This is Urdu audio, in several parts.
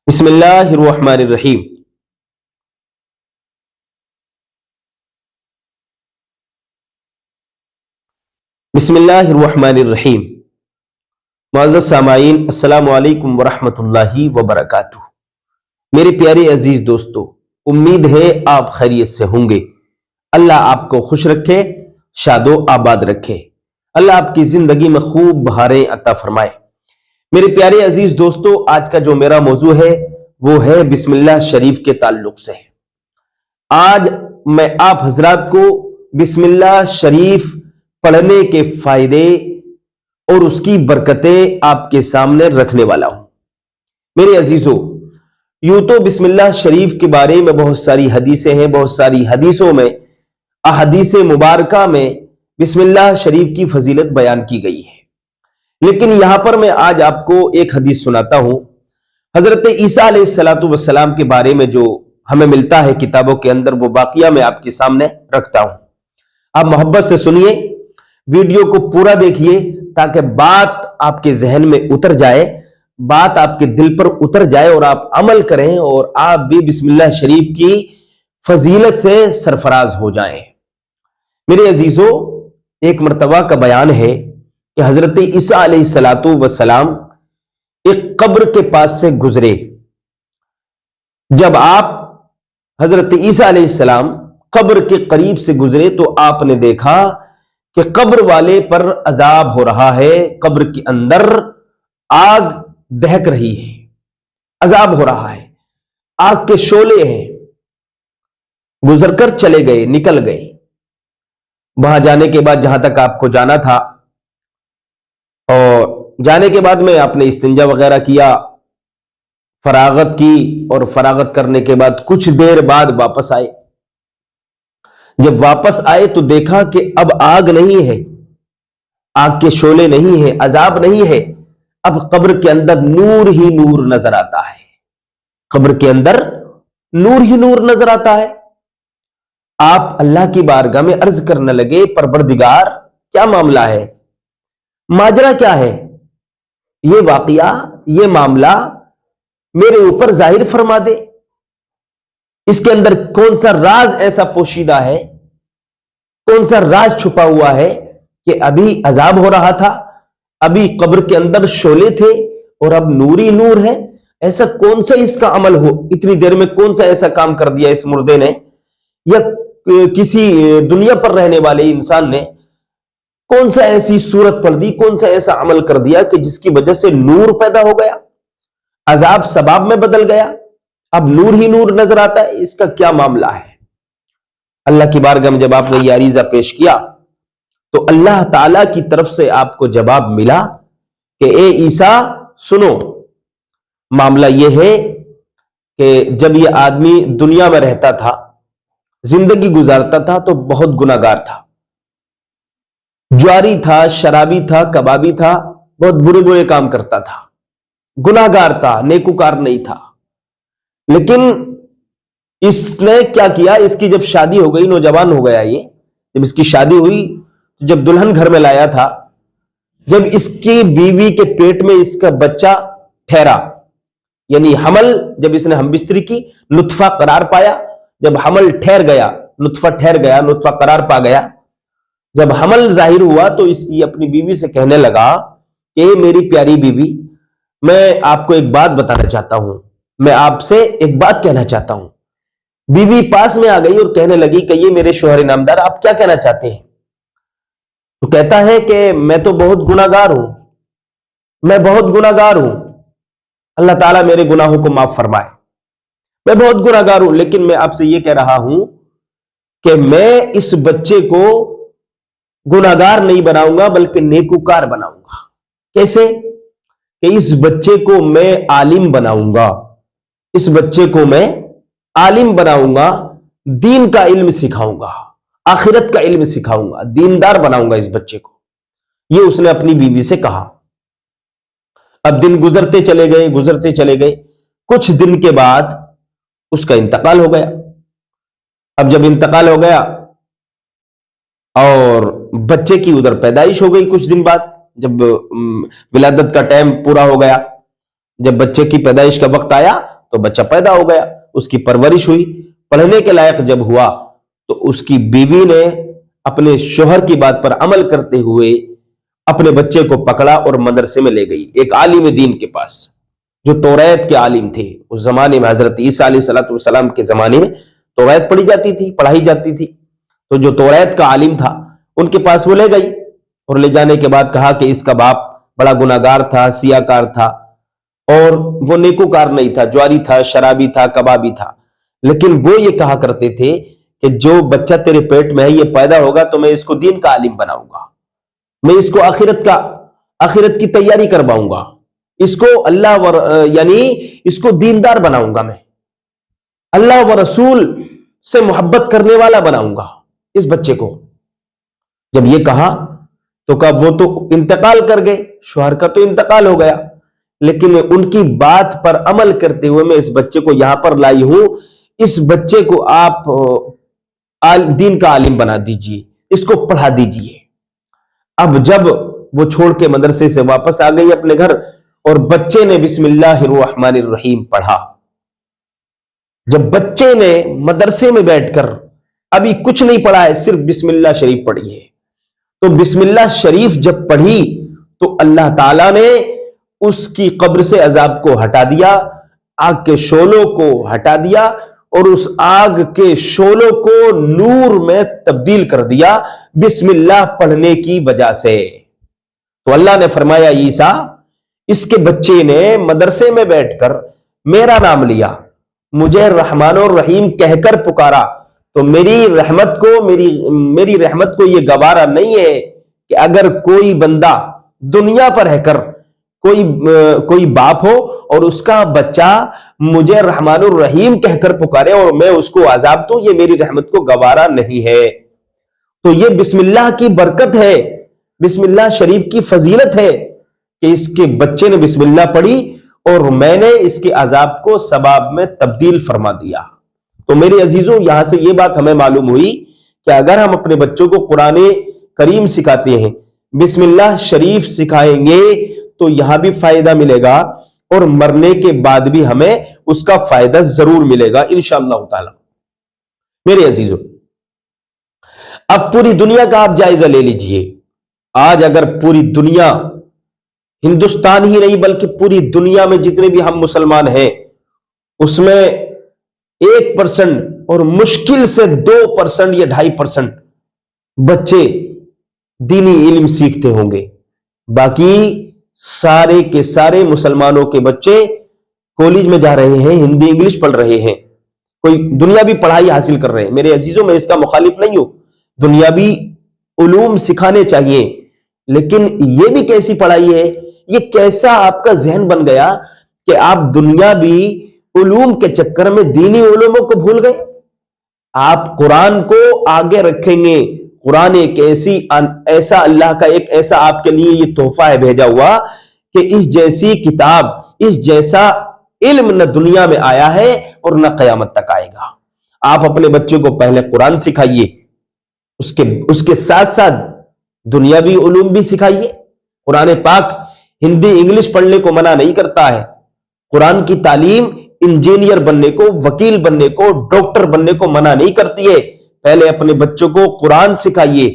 بسم اللہ الرحمن الرحیم۔ بسم اللہ الرحمن الرحیم۔ معزز سامعین، السلام علیکم ورحمۃ اللہ وبرکاتہ۔ میرے پیارے عزیز دوستو، امید ہے آپ خیریت سے ہوں گے۔ اللہ آپ کو خوش رکھے، شاد و آباد رکھے۔ اللہ آپ کی زندگی میں خوب بہاریں عطا فرمائے۔ میرے پیارے عزیز دوستو، آج کا جو میرا موضوع ہے وہ ہے بسم اللہ شریف کے تعلق سے۔ آج میں آپ حضرات کو بسم اللہ شریف پڑھنے کے فائدے اور اس کی برکتیں آپ کے سامنے رکھنے والا ہوں۔ میرے عزیزوں، یوں تو بسم اللہ شریف کے بارے میں بہت ساری حدیثیں ہیں، بہت ساری حدیثوں میں، احادیث مبارکہ میں بسم اللہ شریف کی فضیلت بیان کی گئی ہے، لیکن یہاں پر میں آج آپ کو ایک حدیث سناتا ہوں حضرت عیسیٰ علیہ السلام کے بارے میں، جو ہمیں ملتا ہے کتابوں کے اندر، وہ واقعہ میں آپ کے سامنے رکھتا ہوں۔ آپ محبت سے سنیے، ویڈیو کو پورا دیکھیے تاکہ بات آپ کے ذہن میں اتر جائے، بات آپ کے دل پر اتر جائے اور آپ عمل کریں اور آپ بھی بسم اللہ شریف کی فضیلت سے سرفراز ہو جائیں۔ میرے عزیزوں، ایک مرتبہ کا بیان ہے کہ حضرت عیسیٰ علیہ السلام ایک قبر کے پاس سے گزرے۔ جب آپ حضرت عیسیٰ علیہ السلام قبر کے قریب سے گزرے تو آپ نے دیکھا کہ قبر والے پر عذاب ہو رہا ہے، قبر کے اندر آگ دہک رہی ہے، عذاب ہو رہا ہے، آگ کے شعلے ہیں۔ گزر کر چلے گئے، نکل گئے۔ وہاں جانے کے بعد جہاں تک آپ کو جانا تھا، اور جانے کے بعد میں آپ نے استنجا وغیرہ کیا، فراغت کی، اور فراغت کرنے کے بعد کچھ دیر بعد واپس آئے۔ جب واپس آئے تو دیکھا کہ اب آگ نہیں ہے، آگ کے شعلے نہیں ہے، عذاب نہیں ہے، اب قبر کے اندر نور ہی نور نظر آتا ہے۔ قبر کے اندر نور ہی نور نظر آتا ہے۔ آپ اللہ کی بارگاہ میں عرض کرنے لگے، پروردگار کیا معاملہ ہے، ماجرا کیا ہے، یہ واقعہ، یہ معاملہ میرے اوپر ظاہر فرما دے، اس کے اندر کون سا راز ایسا پوشیدہ ہے، کون سا راز چھپا ہوا ہے کہ ابھی عذاب ہو رہا تھا، ابھی قبر کے اندر شعلے تھے اور اب نور ہی نور ہے۔ ایسا کون سا اس کا عمل ہو، اتنی دیر میں کون سا ایسا کام کر دیا اس مردے نے، یا کسی دنیا پر رہنے والے انسان نے کون سا ایسی صورت پڑھ دی، کون سا ایسا عمل کر دیا کہ جس کی وجہ سے نور پیدا ہو گیا، عذاب ثواب میں بدل گیا، اب نور ہی نور نظر آتا ہے، اس کا کیا معاملہ ہے۔ اللہ کی بارگاہ میں جب آپ نے یہ عریضہ پیش کیا تو اللہ تعالی کی طرف سے آپ کو جواب ملا کہ اے عیسیٰ سنو، معاملہ یہ ہے کہ جب یہ آدمی دنیا میں رہتا تھا، زندگی گزارتا تھا، تو بہت گناہگار تھا، جواری تھا، شرابی تھا، کبابی تھا، بہت برے برے کام کرتا تھا، گناہگار تھا، نیکوکار نہیں تھا۔ لیکن اس نے کیا کیا، اس کی جب شادی ہو گئی، نوجوان ہو گیا، یہ جب اس کی شادی ہوئی، جب دلہن گھر میں لایا تھا، جب اس کی بیوی کے پیٹ میں اس کا بچہ ٹھہرا، یعنی حمل، جب اس نے ہم بستری کی، نطفہ قرار پایا، جب حمل ٹھہر گیا، نطفہ ٹھہر گیا، نطفہ قرار پا گیا، جب حمل ظاہر ہوا تو اس اپنی بیوی سے کہنے لگا کہ میری پیاری بیوی، میں آپ کو ایک بات بتانا چاہتا ہوں، میں آپ سے ایک بات کہنا چاہتا ہوں۔ بیوی پاس میں آ گئی اور کہنے لگی کہ یہ میرے شوہر نامدار، آپ کیا کہنا چاہتے ہیں؟ تو کہتا ہے کہ میں تو بہت گناہگار ہوں، میں بہت گناہگار ہوں، اللہ تعالیٰ میرے گناہوں کو معاف فرمائے، میں بہت گناہگار ہوں، لیکن میں آپ سے یہ کہہ رہا ہوں کہ میں اس بچے کو گناہگار نہیں بناؤں گا بلکہ نیکوکار بناؤں گا۔ کیسے؟ کہ اس بچے کو میں عالم بناؤں گا، اس بچے کو میں عالم بناؤں گا، دین کا علم سکھاؤں گا، آخرت کا علم سکھاؤں گا، دیندار بناؤں گا اس بچے کو۔ یہ اس نے اپنی بیوی سے کہا۔ اب دن گزرتے چلے گئے، گزرتے چلے گئے، کچھ دن کے بعد اس کا انتقال ہو گیا۔ اب جب انتقال ہو گیا اور بچے کی ادھر پیدائش ہو گئی، کچھ دن بعد جب ولادت کا ٹائم پورا ہو گیا، جب بچے کی پیدائش کا وقت آیا تو بچہ پیدا ہو گیا، اس کی پرورش ہوئی، پڑھنے کے لائق جب ہوا تو اس کی بیوی نے اپنے شوہر کی بات پر عمل کرتے ہوئے اپنے بچے کو پکڑا اور مدرسے میں لے گئی ایک عالم دین کے پاس، جو توریت کے عالم تھے۔ اس زمانے میں حضرت عیسیٰ علیہ السلام کے زمانے میں توریت پڑھائی جاتی تھی، تو جو توریت کا عالم تھا ان کے پاس وہ لے گئی، اور لے جانے کے بعد کہا کہ اس کا باپ بڑا گناہگار تھا، سیاہ کار تھا، اور وہ نیکوکار نہیں تھا، جواری تھا، شرابی تھا، کبابی تھا، لیکن وہ یہ کہا کرتے تھے کہ جو بچہ تیرے پیٹ میں ہے یہ پیدا ہوگا تو میں اس کو دین کا عالم بناؤں گا، میں اس کو آخرت کی تیاری کرواؤں گا، اس کو یعنی اس کو دیندار بناؤں گا، میں اللہ و رسول سے محبت کرنے والا بناؤں گا اس بچے کو۔ جب یہ کہا تو کہا وہ تو انتقال کر گئے، شوہر کا تو انتقال ہو گیا، لیکن ان کی بات پر عمل کرتے ہوئے میں اس بچے کو یہاں پر لائی ہوں، اس بچے کو آپ دین کا عالم بنا دیجئے، اس کو پڑھا دیجئے۔ اب جب وہ چھوڑ کے مدرسے سے واپس آ گئی اپنے گھر، اور بچے نے بسم اللہ الرحمن الرحیم پڑھا، جب بچے نے مدرسے میں بیٹھ کر ابھی کچھ نہیں پڑھا ہے، صرف بسم اللہ شریف پڑھی ہے، تو بسم اللہ شریف جب پڑھی تو اللہ تعالیٰ نے اس کی قبر سے عذاب کو ہٹا دیا، آگ کے شعلوں کو ہٹا دیا، اور اس آگ کے شعلوں کو نور میں تبدیل کر دیا بسم اللہ پڑھنے کی وجہ سے۔ تو اللہ نے فرمایا عیسیٰ، اس کے بچے نے مدرسے میں بیٹھ کر میرا نام لیا، مجھے رحمان اور رحیم کہہ کر پکارا، تو میری رحمت کو یہ گوارا نہیں ہے کہ اگر کوئی بندہ دنیا پر رہ کر کوئی باپ ہو اور اس کا بچہ مجھے رحمان الرحیم کہہ کر پکارے اور میں اس کو عذاب دوں، یہ میری رحمت کو گوارا نہیں ہے۔ تو یہ بسم اللہ کی برکت ہے، بسم اللہ شریف کی فضیلت ہے کہ اس کے بچے نے بسم اللہ پڑھی اور میں نے اس کے عذاب کو ثواب میں تبدیل فرما دیا۔ تو میرے عزیزوں، یہاں سے یہ بات ہمیں معلوم ہوئی کہ اگر ہم اپنے بچوں کو قرآن کریم سکھاتے ہیں، بسم اللہ شریف سکھائیں گے تو یہاں بھی فائدہ ملے گا، اور مرنے کے بعد بھی ہمیں اس کا فائدہ ضرور ملے گا انشاءاللہ تعالی۔ میرے عزیزوں، اب پوری دنیا کا آپ جائزہ لے لیجئے، آج اگر پوری دنیا، ہندوستان ہی نہیں بلکہ پوری دنیا میں جتنے بھی ہم مسلمان ہیں، اس میں 1% اور مشکل سے 2% یا 2.5% بچے دینی علم سیکھتے ہوں گے، باقی سارے کے سارے مسلمانوں کے بچے کالج میں جا رہے ہیں، ہندی انگلش پڑھ رہے ہیں، کوئی دنیاوی پڑھائی حاصل کر رہے ہیں۔ میرے عزیزوں، میں اس کا مخالف نہیں ہوں، دنیاوی علوم سکھانے چاہیے، لیکن یہ بھی کیسی پڑھائی ہے، یہ کیسا آپ کا ذہن بن گیا کہ آپ دنیاوی علوم کے چکر میں دینی علوموں کو بھول گئے۔ آپ قرآن کو آگے رکھیں گے، قرآن ایک ایسا اللہ کا ایک ایسا آپ کے لیے یہ تحفہ ہے بھیجا ہوا کہ اس جیسی کتاب، اس جیسا علم نہ دنیا میں آیا ہے اور نہ قیامت تک آئے گا۔ آپ اپنے بچوں کو پہلے قرآن سکھائیے، اس کے ساتھ ساتھ دنیاوی علوم بھی سکھائیے۔ قرآن پاک ہندی انگلش پڑھنے کو منع نہیں کرتا ہے، قرآن کی تعلیم انجینئر بننے کو، وکیل بننے کو، ڈاکٹر بننے کو منع نہیں کرتی ہے۔ پہلے اپنے بچوں کو قرآن سکھائیے،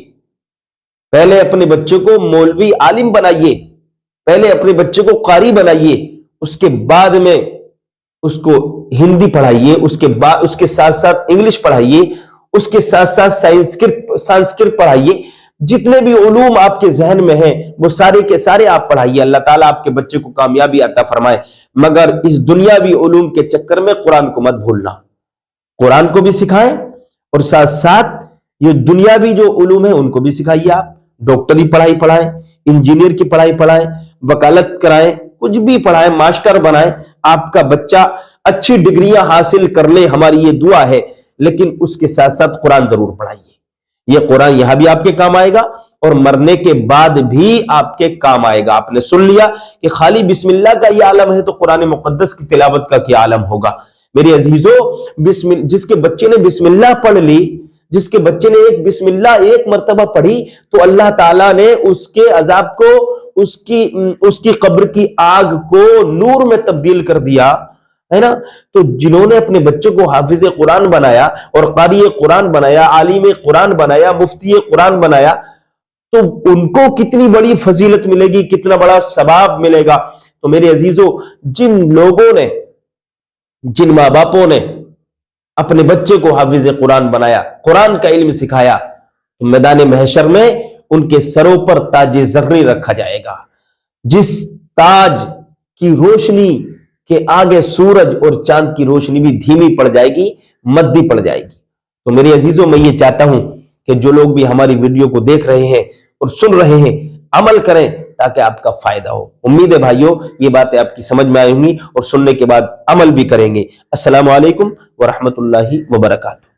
پہلے اپنے بچوں کو مولوی عالم بنائیے، پہلے اپنے بچوں کو قاری بنائیے، اس کے بعد میں اس کو ہندی پڑھائیے، اس کے ساتھ ساتھ انگلش پڑھائیے، اس کے ساتھ ساتھ سنسکرت پڑھائیے، جتنے بھی علوم آپ کے ذہن میں ہیں وہ سارے کے سارے آپ پڑھائیے۔ اللہ تعالیٰ آپ کے بچے کو کامیابی عطا فرمائے، مگر اس دنیاوی علوم کے چکر میں قرآن کو مت بھولنا۔ قرآن کو بھی سکھائیں اور ساتھ ساتھ یہ دنیاوی جو علوم ہیں ان کو بھی سکھائیے۔ آپ ڈاکٹری پڑھائی پڑھائیں، انجینئر کی پڑھائی پڑھائیں، وکالت کرائیں، کچھ بھی پڑھائیں، ماسٹر بنائیں۔ آپ کا بچہ اچھی ڈگریاں حاصل کر لے، ہماری یہ دعا ہے، لیکن اس کے ساتھ ساتھ قرآن ضرور پڑھائیے۔ یہ قرآن یہاں بھی آپ کے کام آئے گا اور مرنے کے بعد بھی آپ کے کام آئے گا۔ آپ نے سن لیا کہ خالی بسم اللہ کا یہ عالم ہے تو قرآن مقدس کی تلاوت کا کیا عالم ہوگا۔ میرے عزیزو، جس کے بچے نے بسم اللہ پڑھ لی، جس کے بچے نے بسم اللہ ایک مرتبہ پڑھی، تو اللہ تعالیٰ نے اس کے عذاب کو، اس کی قبر کی آگ کو نور میں تبدیل کر دیا، ہے نا. تو جنہوں نے اپنے بچوں کو حافظ قرآن بنایا اور قاری قرآن بنایا، عالم قرآن بنایا، مفتی قرآن بنایا، تو ان کو کتنی بڑی فضیلت ملے گی، کتنا بڑا ثواب ملے گا. تو میرے عزیزو، جن لوگوں نے، جن ماں باپوں نے اپنے بچے کو حافظ قرآن بنایا، قرآن کا علم سکھایا، تو میدان محشر میں ان کے سروں پر تاج زرعی رکھا جائے گا. جس تاج کی روشنی کے آگے سورج اور چاند کی روشنی بھی دھیمی پڑ جائے گی، مدی پڑ جائے گی. تو میرے عزیزوں، میں یہ چاہتا ہوں کہ جو لوگ بھی ہماری ویڈیو کو دیکھ رہے ہیں اور سن رہے ہیں، عمل کریں تاکہ آپ کا فائدہ ہو. امید ہے بھائیوں یہ باتیں آپ کی سمجھ میں آئی ہوں گی اور سننے کے بعد عمل بھی کریں گے. السلام علیکم ورحمۃ اللہ وبرکاتہ.